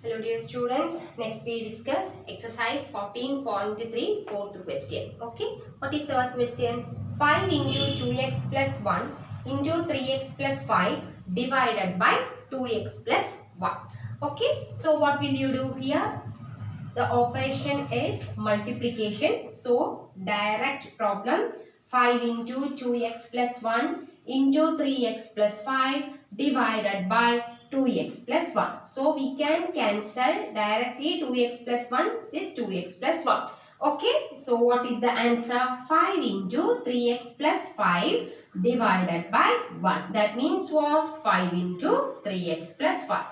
Hello dear students, next we discuss exercise 14.3 fourth question. Okay, what is our question? 5 into 2x plus 1 into 3x plus 5 divided by 2x plus 1. Okay, so what will you do here? The operation is multiplication. So direct problem 5 into 2x plus 1 into 3x plus 5 divided by 2x plus 1. So we can cancel directly 2x plus 1 is 2x plus 1. Okay, so what is the answer? 5 into 3x plus 5 divided by 1. That means what? 5 into 3x plus 5.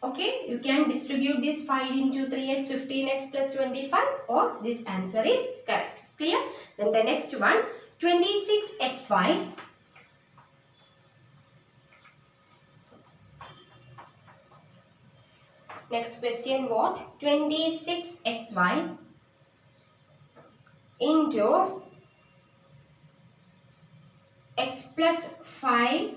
Okay, you can distribute this 5 into 3x, 15x plus 25 or this answer is correct. Clear? Then the next one, 26xy. Next question what? 26xy into x plus 5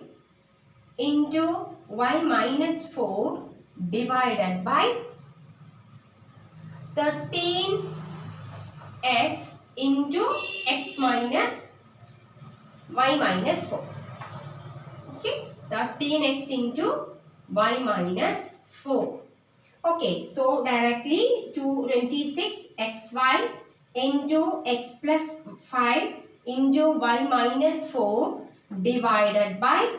into y minus 4 divided by 13x into x minus y minus 4. Okay, 13x into y minus 4. Okay, so directly to 26xy into x plus 5 into y minus 4 divided by,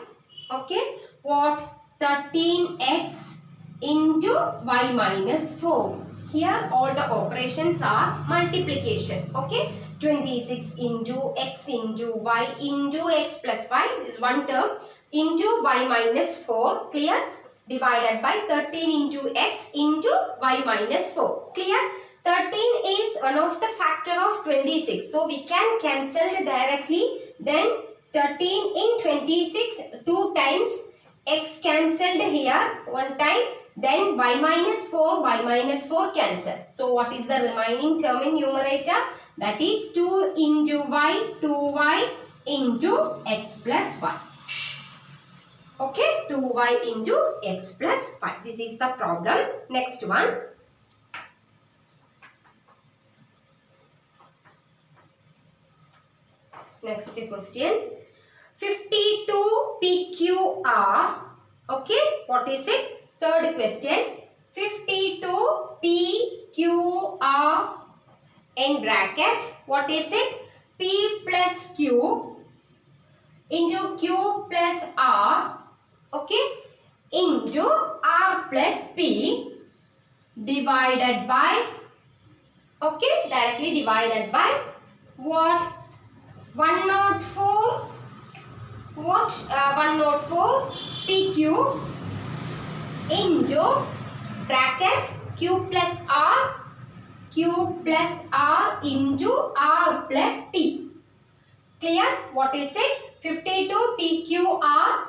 okay, what? 13x into y minus 4. Here all the operations are multiplication. Okay, 26 into x into y into x plus 5 is one term into y minus 4. Clear? Divided by 13 into x into y minus 4. Clear? 13 is one of the factor of 26. So we can cancel directly. Then 13 in 26 two times. X cancelled here one time. Then y minus 4 cancel. So what is the remaining term in numerator? That is 2 into y, 2y into x plus 5. Okay, 2y into x plus 5. This is the problem. Next one. Next question. 52 PQR. Okay, what is it? Third question. 52 PQR in bracket. What is it? P plus Q into Q plus R. Okay, into R plus P divided by, okay, directly divided by what? 104, what? 104 PQ into bracket Q plus R into R plus P. Clear? What is it? 52 PQR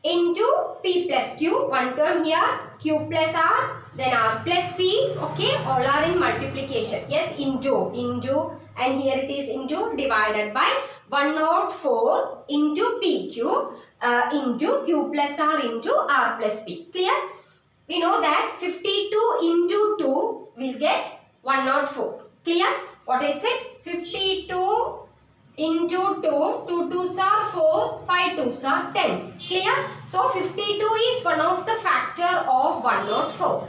into P plus Q. One term here, Q plus R, then R plus P. Okay, all are in multiplication. Yes, into, and here it is into divided by 104 into PQ into Q plus R into R plus P. Clear? We know that 52 into 2 will get 104. Clear? What is it? 52 into 2, 2 2s are 4, 5 2s are 10. Clear? So 52 is one of the factor of 104.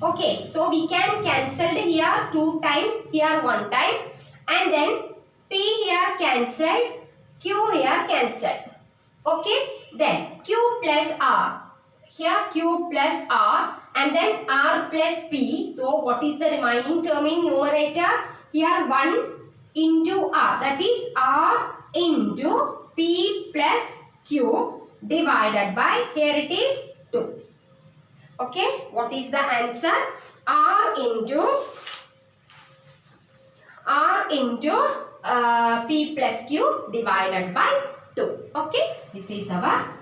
Okay, so we can cancel here 2 times, here 1 time, and then P here cancelled, Q here cancelled. Okay, then Q plus R. Here Q plus R and then R plus P. So what is the remaining term in numerator? Here 1 into R, that is R into P plus Q divided by, here it is 2. Okay, what is the answer? R into P plus Q divided by 2. Okay, this is our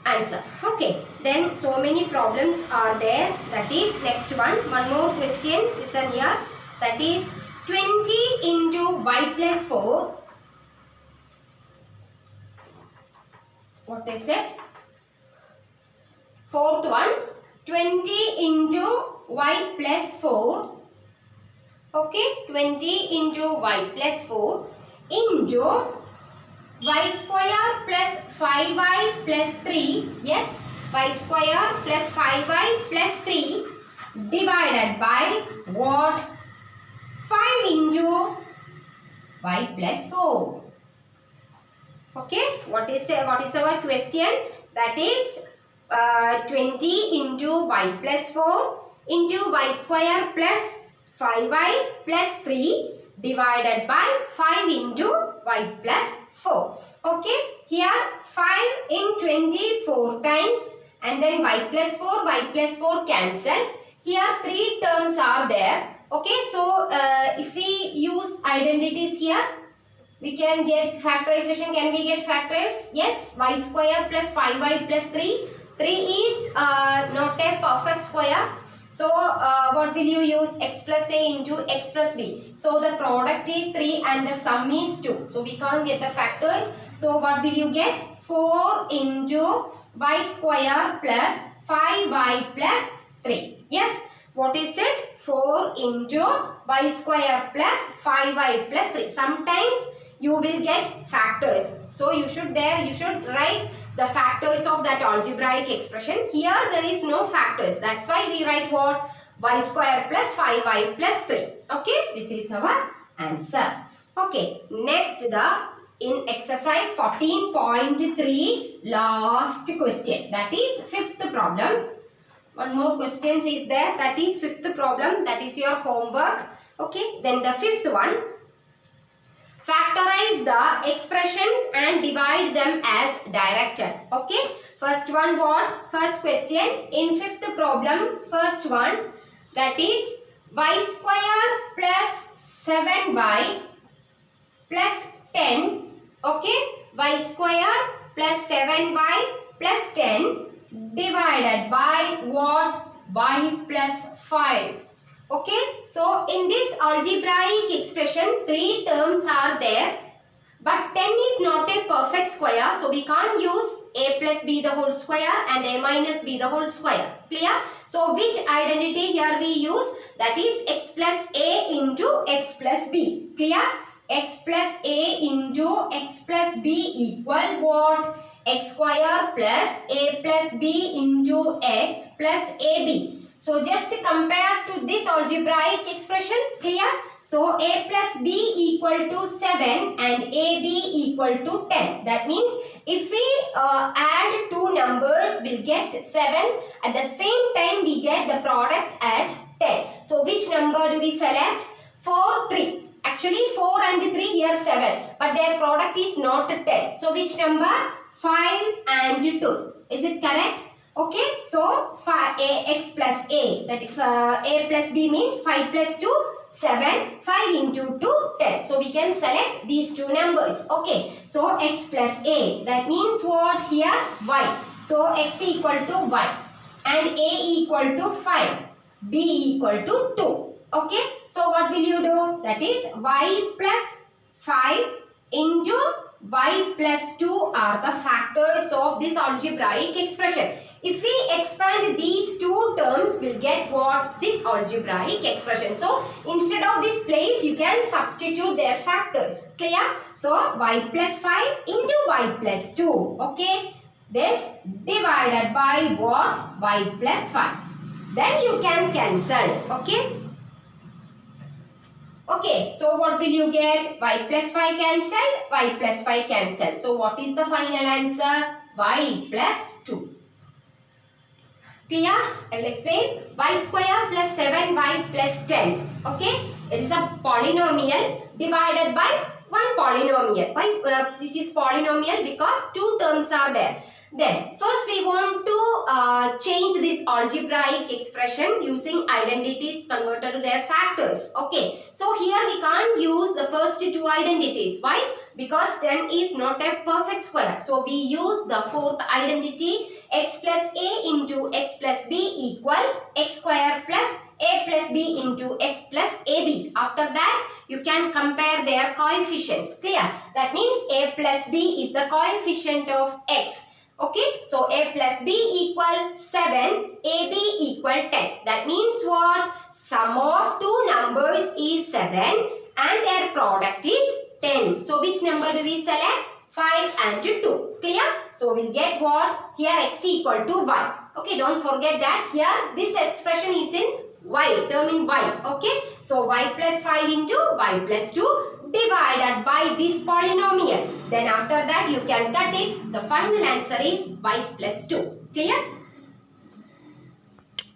answer. Okay, then so many problems are there. That is next one more question. Listen here. That is 20 into y plus 4. What is it? Fourth one, 20 into y plus 4. Okay, 20 into y plus 4 into y square plus 5y plus 3. Yes, y square plus 5y plus 3 divided by what? 5 into y plus 4. Okay, what is our question? That is 20 into y plus 4 into y square plus 5y plus 3 divided by 5 into y plus 4. Okay, here 5 in 24 times and then y plus 4 cancel. Here 3 terms are there. Okay, so if we use identities here, we can get factorization. Can we get factors? Yes, y square plus 5y plus 3. 3 is not a perfect square. So, what will you use? X plus a into x plus b. So, the product is 3 and the sum is 2. So, we can't get the factors. So, what will you get? 4 into y square plus 5y plus 3. Yes, what is it? 4 into y square plus 5y plus 3. Sometimes you will get factors. So, you should write the factors of that algebraic expression. Here there is no factors. That's why we write what? Y square plus 5y plus 3. Okay, this is our answer. Okay, next in exercise 14.3 last question. That is fifth problem. One more question is there. That is fifth problem. That is your homework. Okay, then the fifth one. Factorize the expressions and divide them as directed. Okay. First one what? First question in fifth problem. First one, that is y square plus 7y plus 10. Okay. Y square plus 7y plus 10 divided by what? Y plus 5. Okay, so in this algebraic expression, 3 terms are there, but 10 is not a perfect square, so we can't use a plus b the whole square and a minus b the whole square. Clear? So which identity here we use? That is x plus a into x plus b. Clear? X plus a into x plus b equal what? X square plus a plus b into x plus ab. So just compare to this algebraic expression. Clear? So a plus b equal to 7 and ab equal to 10. That means if we add two numbers, we'll get 7. At the same time, we get the product as 10. So which number do we select? 4, 3. Actually 4 and 3 here 7. But their product is not 10. So which number? 5 and 2. Is it correct? Okay, so 5ax plus a, that is a plus b means 5 plus 2, 7, 5 into 2, 10. So we can select these two numbers. Okay, so x plus a, that means what here? Y. So x equal to y and a equal to 5, b equal to 2. Okay, so what will you do? That is y plus 5 into y plus 2 are the factors of this algebraic expression. If we expand these two terms, we'll get what? This algebraic expression. So, instead of this place, you can substitute their factors. Clear? So, y plus 5 into y plus 2. Okay? This divided by what? Y plus 5. Then you can cancel. Okay? Okay, so what will you get? Y plus 5 cancel, y plus 5 cancel. So, what is the final answer? Y plus 2. Clear? I will explain. Y square plus 7y plus 10. Okay? It is a polynomial divided by one polynomial. Why it is polynomial? Because two terms are there. Then first we want to change this algebraic expression using identities converted to their factors. Okay. So here we can't use the first two identities. Why? Because 10 is not a perfect square. So we use the fourth identity, x plus a into x plus b equal x square plus a plus b into x plus ab. After that, you can compare their coefficients. Clear? That means a plus b is the coefficient of x. Okay, so a plus b equal 7, ab equal 10. That means what? Sum of two numbers is 7 and their product is 10. So which number do we select? 5 and 2. Clear? So we'll get what? Here x equal to y. Okay, don't forget that here this expression is in y, term in y. Okay, so y plus 5 into y plus 2 divided by this polynomial. Then after that you can cut it. The final answer is y plus 2. Clear?